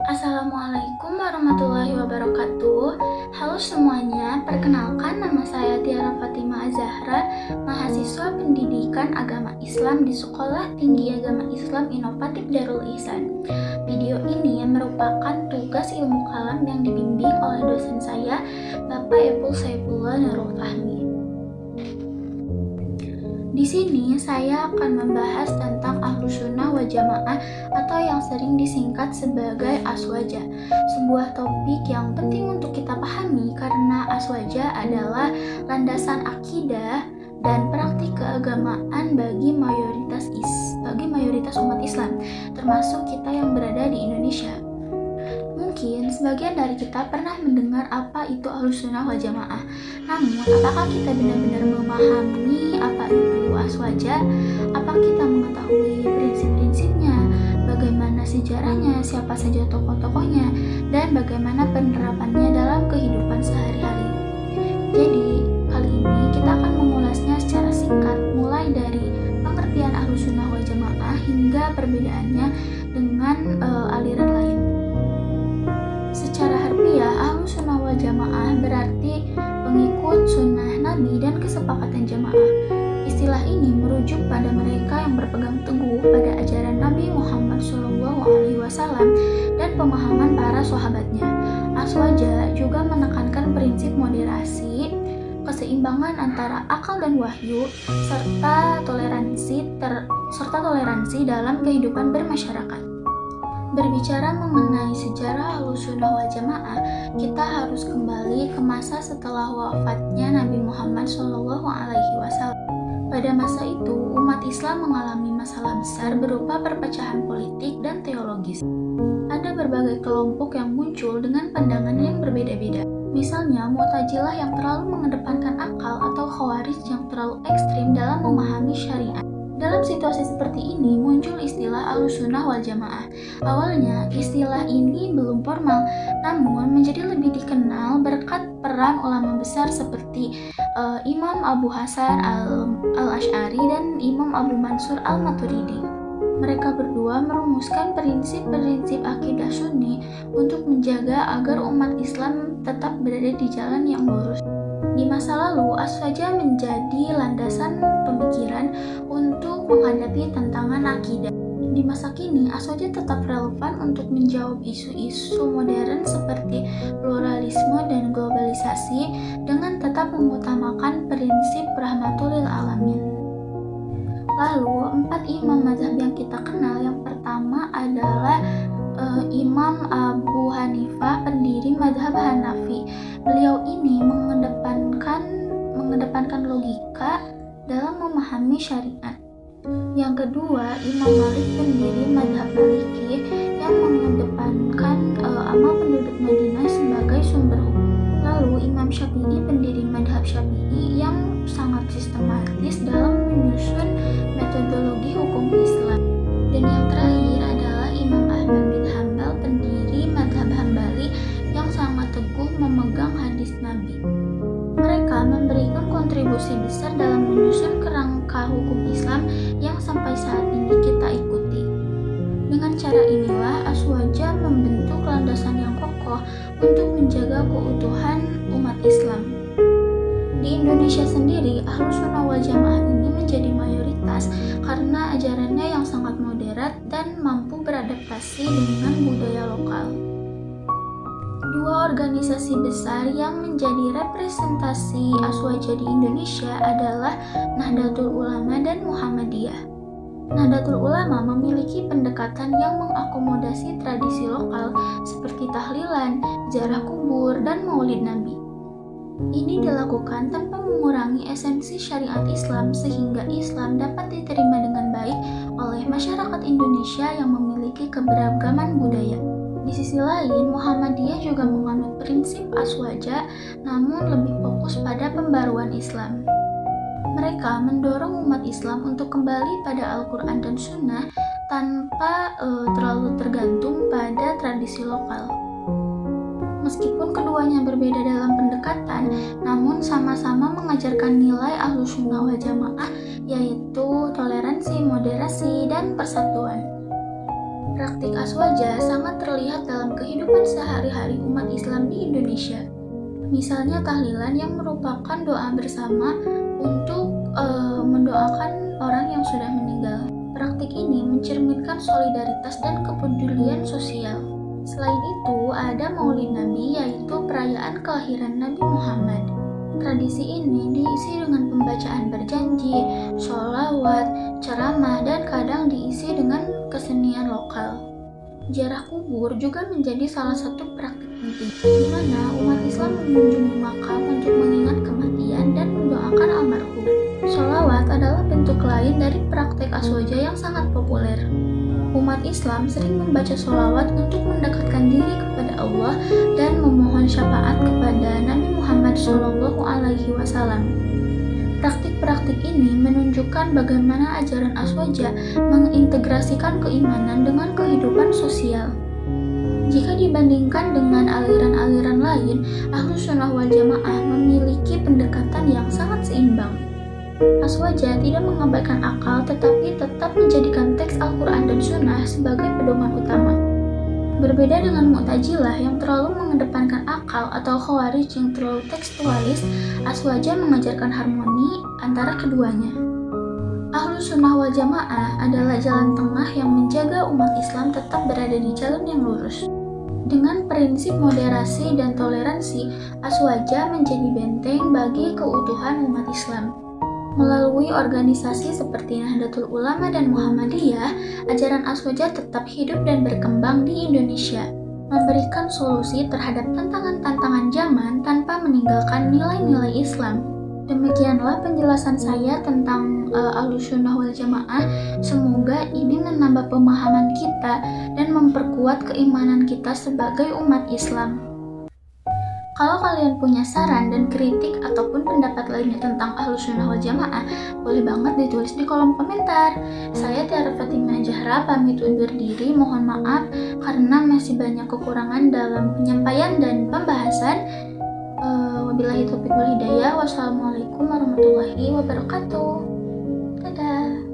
Assalamualaikum warahmatullahi wabarakatuh. Halo semuanya, perkenalkan nama saya Tiara Fatimah Azahra, mahasiswa Pendidikan Agama Islam di Sekolah Tinggi Agama Islam Inovatif Darul Ihsan. Video ini merupakan tugas ilmu kalam yang dibimbing oleh dosen saya, Bapak Epul Saifullah Nurul Fahmi. Di sini saya akan membahas tentang Ahlus Sunnah wal Jamaah atau yang sering disingkat sebagai Aswaja. Sebuah topik yang penting untuk kita pahami karena Aswaja adalah landasan akidah dan praktik keagamaan bagi mayoritas umat Islam, termasuk kita yang berada di Indonesia. Mungkin sebagian dari kita pernah mendengar apa itu Ahlus Sunnah wal Jamaah. Namun, apakah kita benar-benar memahami apa itu Aswaja? Apa kita mengetahui prinsip-prinsipnya? Bagaimana sejarahnya? Siapa saja tokoh-tokohnya? Dan bagaimana penerapannya dalam kehidupan sehari-hari? Jadi, kali ini kita akan mengulasnya secara singkat, mulai dari pengertian Ahlus Sunnah wal Jamaah hingga perbedaannya dengan aliran lain. Secara harfiah, Ahlus Sunnah wal Jamaah berarti pengikut sunnah Nabi dan kesepakatan jamaah. Istilah ini merujuk pada mereka yang berpegang teguh pada ajaran Nabi Muhammad SAW dan pemahaman para sahabatnya. Aswaja juga menekankan prinsip moderasi, keseimbangan antara akal dan wahyu, serta toleransi dalam kehidupan bermasyarakat. Berbicara mengenai sejarah Ahlus Sunnah wal Jamaah, kita harus kembali ke masa setelah wafatnya Nabi Muhammad SAW. Pada masa itu, umat Islam mengalami masalah besar berupa perpecahan politik dan teologis. Ada berbagai kelompok yang muncul dengan pandangan yang berbeda-beda. Misalnya, Mu'tazilah yang terlalu mengedepankan akal atau Khawarij yang terlalu ekstrim dalam memahami syariat. Dalam situasi seperti ini muncul istilah Ahlus Sunnah wal Jamaah. Awalnya istilah ini belum formal, namun menjadi lebih dikenal berkat peran ulama besar seperti Imam Abu Hasan al-Asy'ari dan Imam Abu Mansur al-Maturidi. Mereka berdua merumuskan prinsip-prinsip akidah Sunni untuk menjaga agar umat Islam tetap berada di jalan yang lurus. Di masa lalu, Aswaja menjadi landasan pemikiran untuk menghadapi tantangan akidah. Di masa kini, Aswaja tetap relevan untuk menjawab isu-isu modern seperti pluralisme dan globalisasi dengan tetap mengutamakan prinsip rahmatul lil alamin. Lalu, 4 imam mazhab yang kita kenal, yang pertama adalah Imam Abu Hanifah, pendiri mazhab Hanafi. Beliau ini mengedepankan logika dalam memahami syariat. Yang kedua, Imam Malik, pendiri mazhab Maliki, yang mengedepankan amal penduduk Madinah sebagai sumber hukum. Lalu Imam Syafi'i, pendiri mazhab Syafi'i, yang sangat sistematis dalam menyusun metodologi hukum Islam. Dan yang terakhir adalah Imam Ahmad bin Hambal, pendiri mazhab Hambali, yang sangat teguh memegang hadis Nabi. Mereka memberikan kontribusi besar dalam menyusun kerangka hukum Islam yang sampai saat ini kita ikuti. Dengan cara inilah Aswaja membentuk landasan yang kokoh untuk menjaga keutuhan umat Islam. Di Indonesia sendiri, Ahlus Sunnah wal Jamaah ini menjadi mayoritas karena ajarannya yang sangat moderat dan mampu beradaptasi dengan budaya lokal. Dua organisasi besar yang menjadi representasi Aswaja di Indonesia adalah Nahdlatul Ulama dan Muhammadiyah. Nahdlatul Ulama memiliki pendekatan yang mengakomodasi tradisi lokal seperti tahlilan, ziarah kubur, dan maulid Nabi. Ini dilakukan tanpa mengurangi esensi syariat Islam sehingga Islam dapat diterima dengan baik oleh masyarakat Indonesia yang memiliki keberagaman budaya. Di sisi lain, Muhammadiyah juga menganut prinsip Aswaja namun lebih fokus pada pembaruan Islam. Mereka mendorong umat Islam untuk kembali pada Al-Quran dan Sunnah tanpa terlalu tergantung pada tradisi lokal. Meskipun keduanya berbeda dalam pendekatan, namun sama-sama mengajarkan nilai Ahlus Sunnah wal Jamaah, yaitu toleransi, moderasi, dan persatuan. Praktik aswaja sangat terlihat dalam kehidupan sehari-hari umat Islam di Indonesia. Misalnya tahlilan yang merupakan doa bersama untuk mendoakan orang yang sudah meninggal. Praktik ini mencerminkan solidaritas dan kepedulian sosial. Selain itu, ada Maulid Nabi, yaitu perayaan kelahiran Nabi Muhammad. Tradisi ini diisi dengan pembacaan berjanji, sholawat, ceramah, dan kadang diisi dengan kesenian lokal. Ziarah kubur juga menjadi salah satu praktik penting, di mana umat Islam mengunjungi makam untuk mengingat kematian dan mendoakan almarhum. Sholawat adalah bentuk lain dari praktik aswaja yang sangat populer. Umat Islam sering membaca sholawat untuk mendekatkan diri kepada Allah dan memohon syafaat kepada Nabi Muhammad SAW. Praktik-praktik ini menunjukkan bagaimana ajaran aswaja mengintegrasikan keimanan dengan kehidupan sosial. Jika dibandingkan dengan aliran-aliran lain, Ahlus Sunnah wal Jamaah memiliki pendekatan yang sangat seimbang. Aswaja tidak mengabaikan akal tetapi tetap menjadikan teks Al-Quran dan Sunnah sebagai pedoman utama. Berbeda dengan Mu'tazilah yang terlalu mengedepankan akal atau Khawarij yang terlalu tekstualis, Aswaja mengajarkan harmoni antara keduanya. Ahlus Sunnah wal Jamaah adalah jalan tengah yang menjaga umat Islam tetap berada di jalan yang lurus. Dengan prinsip moderasi dan toleransi, Aswaja menjadi benteng bagi keutuhan umat Islam. Melalui organisasi seperti Nahdlatul Ulama dan Muhammadiyah, ajaran aswaja tetap hidup dan berkembang di Indonesia, memberikan solusi terhadap tantangan-tantangan zaman tanpa meninggalkan nilai-nilai Islam. Demikianlah penjelasan saya tentang Ahlus Sunnah wal Jamaah. Semoga ini menambah pemahaman kita dan memperkuat keimanan kita sebagai umat Islam. Kalau kalian punya saran dan kritik ataupun pendapat lainnya tentang Ahlus Sunnah wal Jamaah, boleh banget ditulis di kolom komentar. Saya Tiara Fatimah Zahra pamit undur diri, mohon maaf karena masih banyak kekurangan dalam penyampaian dan pembahasan. Wabillahi taufiq wal hidayah. Wassalamualaikum warahmatullahi wabarakatuh. Dadah.